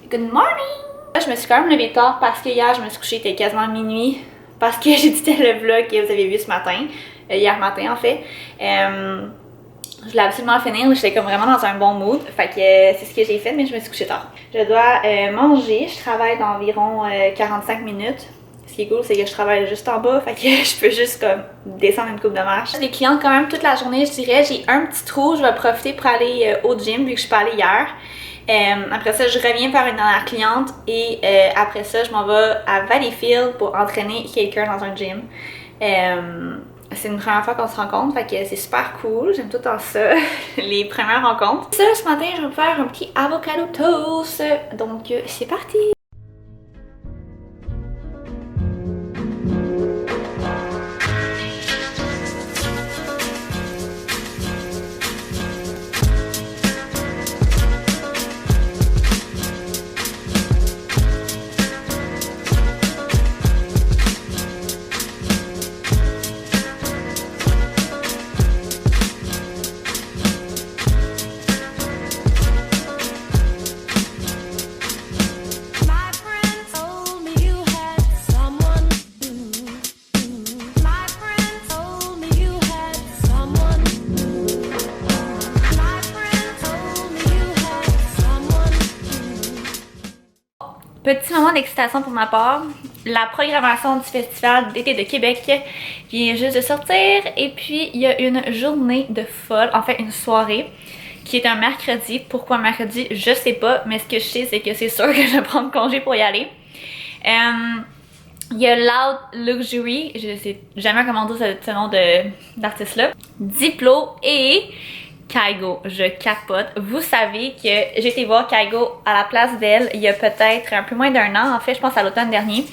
Good morning! Je me suis quand même levée tard parce que hier je me suis couchée, il était quasiment minuit. Parce que j'éditais le vlog que vous avez vu ce matin. Hier matin en fait. Je voulais absolument finir, j'étais comme vraiment dans un bon mood. Fait que c'est ce que j'ai fait, mais je me suis couchée tard. Je dois manger, je travaille d'environ 45 minutes. Ce qui est cool, c'est que je travaille juste en bas, fait que je peux juste comme descendre une coupe de marche. J'ai des clientes quand même toute la journée, je dirais. J'ai un petit trou, je vais profiter pour aller au gym vu que je suis pas allée hier. Après ça, je reviens faire une dernière cliente et après ça, je m'en vais à Valleyfield pour entraîner quelqu'un dans un gym. C'est une première fois qu'on se rencontre, fait que c'est super cool. J'aime tout dans ça, les premières rencontres. Ça, ce matin, je vais me faire un petit avocado toast. Donc, c'est parti! Petit moment d'excitation pour ma part, la programmation du Festival d'été de Québec vient juste de sortir et puis il y a une journée de folle, en fait une soirée qui est un mercredi. Pourquoi mercredi? Je sais pas, mais ce que je sais c'est que c'est sûr que je vais prendre congé pour y aller. Il y a Loud Luxury, je sais jamais comment dire ce nom d'artiste là, Diplo et Kygo, je capote. Vous savez que j'ai été voir Kygo à la Place Belle il y a peut-être un peu moins d'un an, en fait je pense à l'automne dernier.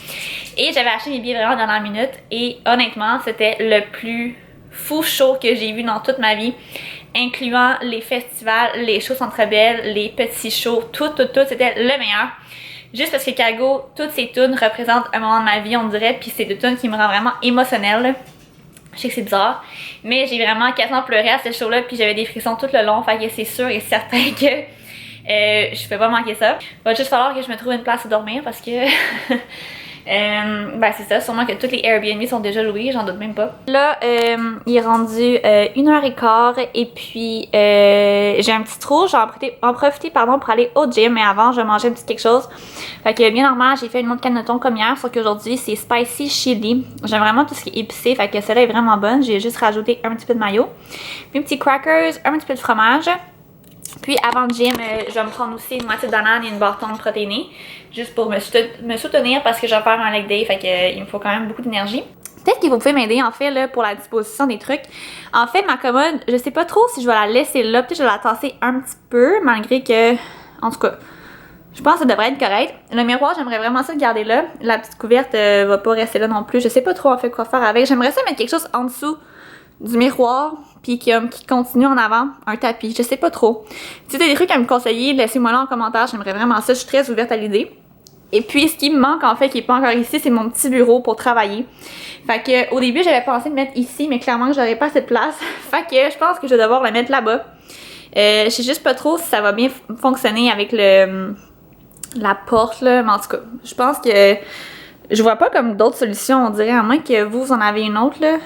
Et j'avais acheté mes billets vraiment dans la minute et honnêtement c'était le plus fou show que j'ai vu dans toute ma vie, incluant les festivals, les shows Centre Bell, les petits shows, tout, c'était le meilleur. Juste parce que Kygo, toutes ses tunes représentent un moment de ma vie on dirait, puis c'est des tunes qui me rendent vraiment émotionnelle. Je sais que c'est bizarre, mais j'ai vraiment quasiment pleuré à ce show-là, puis j'avais des frissons tout le long, fait que c'est sûr et certain que je peux pas manquer ça. Il va juste falloir que je me trouve une place où dormir parce que ben c'est ça, sûrement que toutes les Airbnb sont déjà loués, j'en doute même pas. Là, il est rendu 1h15 et puis j'ai un petit trou, j'en en profiter pardon, pour aller au gym, mais avant je vais manger un petit quelque chose. Fait que bien normal, j'ai fait une autre canne de thon comme hier, sauf qu'aujourd'hui c'est spicy chili. J'aime vraiment tout ce qui est épicé, fait que celle-là est vraiment bonne. J'ai juste rajouté un petit peu de mayo, puis un petit crackers, un petit peu de fromage. Puis avant le gym, je vais me prendre aussi une moitié de banane et une bâton protéinée, juste pour me soutenir parce que je vais faire un leg day, fait que il me faut quand même beaucoup d'énergie. Peut-être que vous pouvez m'aider en fait là, pour la disposition des trucs. En fait, ma commode, je sais pas trop si je vais la laisser là, peut-être je vais la tasser un petit peu, malgré que, en tout cas, je pense que ça devrait être correct. Le miroir, j'aimerais vraiment ça le garder là. La petite couverte va pas rester là non plus. Je sais pas trop en fait quoi faire avec. J'aimerais ça mettre quelque chose en dessous du miroir, puis qui continue en avant, un tapis, je sais pas trop. Si t'as des trucs à me conseiller, laissez-moi là en commentaire, j'aimerais vraiment ça, je suis très ouverte à l'idée. Et puis ce qui me manque en fait, qui est pas encore ici, c'est mon petit bureau pour travailler. Fait que au début j'avais pensé de mettre ici, mais clairement que j'aurais pas assez de place. Fait que je pense que je vais devoir le mettre là-bas. Je sais juste pas trop si ça va bien fonctionner avec la porte là, mais en tout cas, je pense que je vois pas comme d'autres solutions, on dirait, à moins que vous en avez une autre là.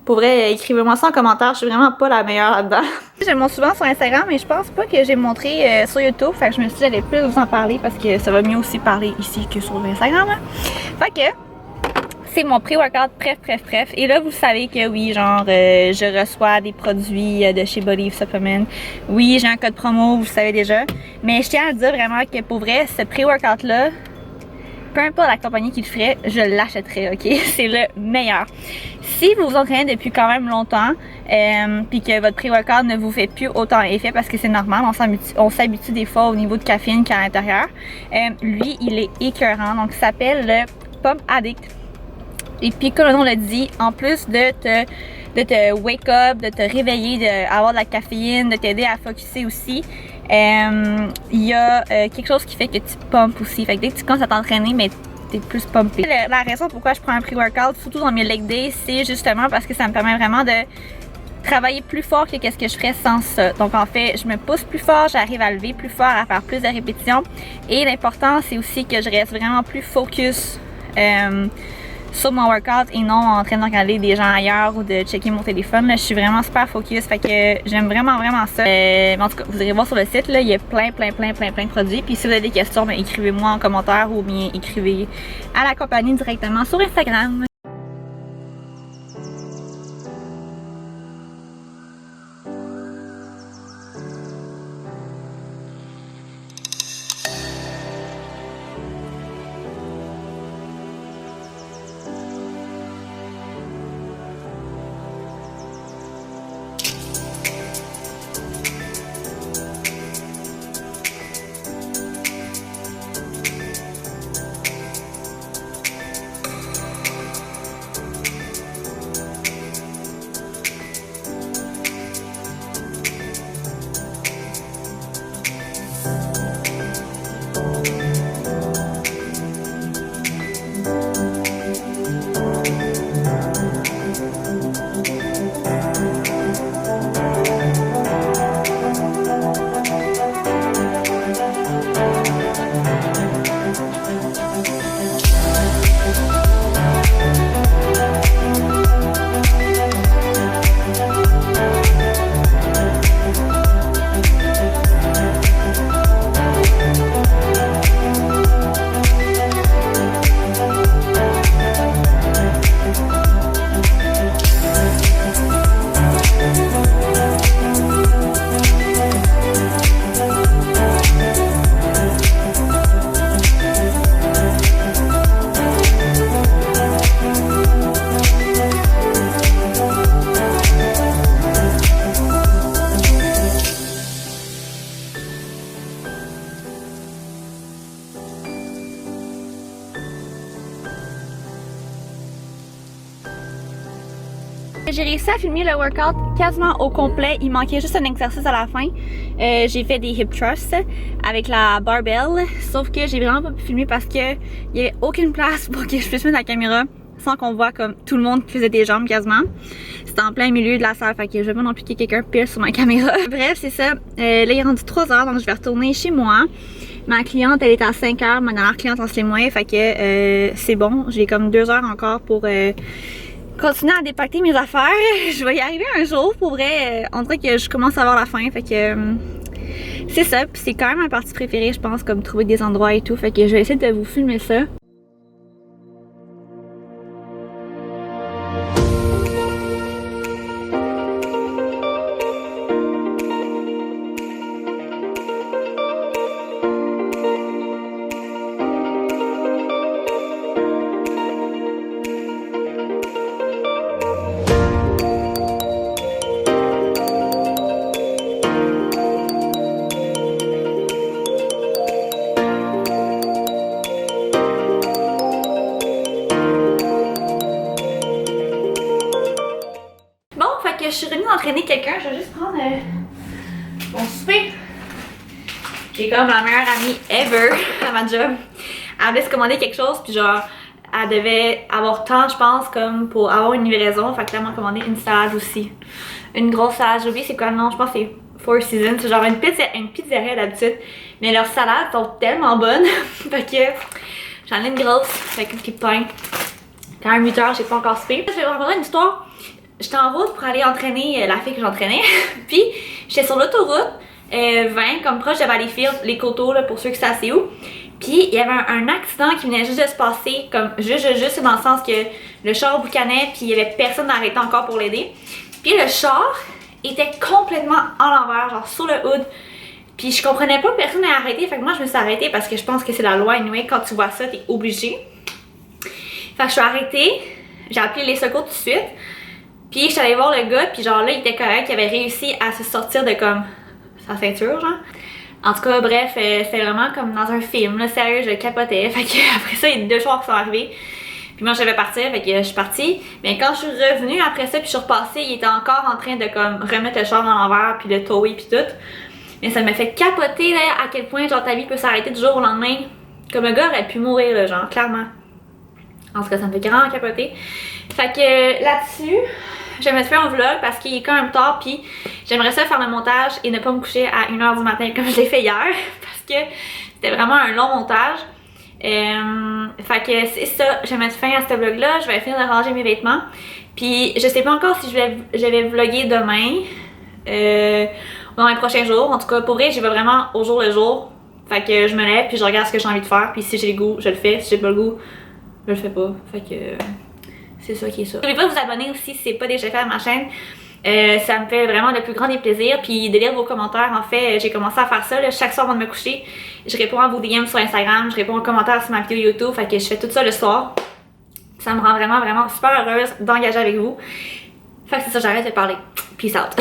Pour vrai, écrivez-moi ça en commentaire, je suis vraiment pas la meilleure là-dedans. Je le montre souvent sur Instagram, mais je pense pas que j'ai montré sur YouTube. Fait que je me suis dit j'allais plus vous en parler parce que ça va mieux aussi parler ici que sur Instagram. Hein. Fait que c'est mon pré-workout, bref. Et là, vous savez que oui, genre, je reçois des produits de chez Body Supplement. Oui, j'ai un code promo, vous le savez déjà. Mais je tiens à dire vraiment que pour vrai, ce pré-workout-là, peu importe la compagnie qui le ferait, je l'achèterais, ok? C'est le meilleur. Si vous vous entraînez depuis quand même longtemps, puis que votre pré-workout ne vous fait plus autant effet, parce que c'est normal, on s'habitue des fois au niveau de caféine qu'il y a à l'intérieur, lui, il est écœurant. Donc, ça s'appelle le Pump Addict. Et puis, comme le nom le dit, en plus de te wake up, de te réveiller, d'avoir de la caféine, de t'aider à focusser aussi, il y a quelque chose qui fait que tu pumpes aussi. Fait que dès que tu commences à t'entraîner, mais t'es plus pumpé. La raison pourquoi je prends un pré-workout, surtout dans mes leg days, c'est justement parce que ça me permet vraiment de travailler plus fort que qu'est-ce que je ferais sans ça. Donc en fait, je me pousse plus fort, j'arrive à lever plus fort, à faire plus de répétitions. Et l'important, c'est aussi que je reste vraiment plus focus sur mon workout et non en train de regarder des gens ailleurs ou de checker mon téléphone. Là, je suis vraiment super focus, fait que j'aime vraiment ça. Mais en tout cas, vous irez voir sur le site, là, il y a plein de produits. Puis si vous avez des questions, ben, écrivez-moi en commentaire ou bien écrivez à la compagnie directement sur Instagram. J'ai réussi à filmer le workout quasiment au complet, il manquait juste un exercice à la fin. J'ai fait des hip thrusts avec la barbell, sauf que j'ai vraiment pas pu filmer parce que il y avait aucune place pour que je puisse mettre la caméra sans qu'on voit comme tout le monde qui faisait des jambes quasiment. C'était en plein milieu de la salle, fait que je veux pas non plus que quelqu'un pile sur ma caméra. Bref, c'est ça. Là, il est rendu 3h, donc je vais retourner chez moi. Ma cliente, elle est à 5h, ma dernière cliente en slimwear, fait que c'est bon. J'ai comme 2 heures encore pour continuer à dépacter mes affaires. Je vais y arriver un jour, pour vrai. On dirait que je commence à avoir la faim, fait que c'est ça. Puis c'est quand même ma partie préférée, je pense, comme trouver des endroits et tout. Fait que je vais essayer de vous filmer ça. Je suis revenue entraîner quelqu'un, je vais juste prendre mon souper. J'ai comme la meilleure amie ever à ma job. Elle voulait se commander quelque chose, puis genre, elle devait avoir tant, je pense, comme pour avoir une livraison. Fait que là, elle m'a commandé une salade aussi. Une grosse salade, j'ai oublié c'est quoi le nom, je pense que c'est Four Seasons. C'est genre une pizzeria d'habitude. Mais leurs salades sont tellement bonnes. Fait que j'en ai une grosse, avec un petit pain. Quand même 8h, j'ai pas encore soupé. Je vais vous raconter une histoire. J'étais en route pour aller entraîner la fille que j'entraînais. Puis j'étais sur l'autoroute 20, comme proche de Valleyfield, les coteaux là, pour ceux qui savent c'est où. Puis il y avait un accident qui venait juste de se passer, comme juste dans le sens que le char boucanait, puis il y avait personne arrêté encore pour l'aider. Puis le char était complètement en l'envers, genre sur le hood. Puis je comprenais pas, personne n'a arrêté, fait que moi je me suis arrêtée parce que je pense que c'est la loi anyway, quand tu vois ça, t'es obligé. Fait que je suis arrêtée, j'ai appelé les secours tout de suite. Puis je suis allée voir le gars, puis genre là il était correct, il avait réussi à se sortir de comme sa ceinture genre. En tout cas bref, c'était vraiment comme dans un film, là, sérieux, je capotais. Fait que après ça, il y a 2 chars qui sont arrivés. Puis moi je devais partir, fait que je suis partie. Mais quand je suis revenue après ça, puis je suis repassée, il était encore en train de comme remettre le char en l'envers, puis le tower, puis tout. Mais ça m'a fait capoter là, à quel point genre ta vie peut s'arrêter du jour au lendemain. Comme le gars aurait pu mourir là, genre, clairement. En tout cas, ça me fait grand capoter. Fait que là-dessus, je me suis fait un vlog parce qu'il est quand même tard, puis j'aimerais ça faire le montage et ne pas me coucher à 1h du matin comme je l'ai fait hier, parce que c'était vraiment un long montage. Fait que c'est ça, je vais mettre fin à ce vlog-là, je vais finir de ranger mes vêtements. Puis je sais pas encore si je vais vlogger demain, ou dans les prochains jours. En tout cas, pour vrai, j'y vais vraiment au jour le jour. Fait que je me lève, puis je regarde ce que j'ai envie de faire, puis si j'ai le goût, je le fais. Si j'ai pas le goût, je le fais pas. Fait que c'est ça qui est ça. N'oubliez pas de vous abonner aussi si c'est pas déjà fait à ma chaîne. Ça me fait vraiment le plus grand des plaisirs. Puis de lire vos commentaires, en fait, j'ai commencé à faire ça là, chaque soir avant de me coucher. Je réponds à vos DM sur Instagram, je réponds aux commentaires sur ma vidéo YouTube. Fait que je fais tout ça le soir. Ça me rend vraiment super heureuse d'engager avec vous. Fait que c'est ça, j'arrête de parler. Peace out.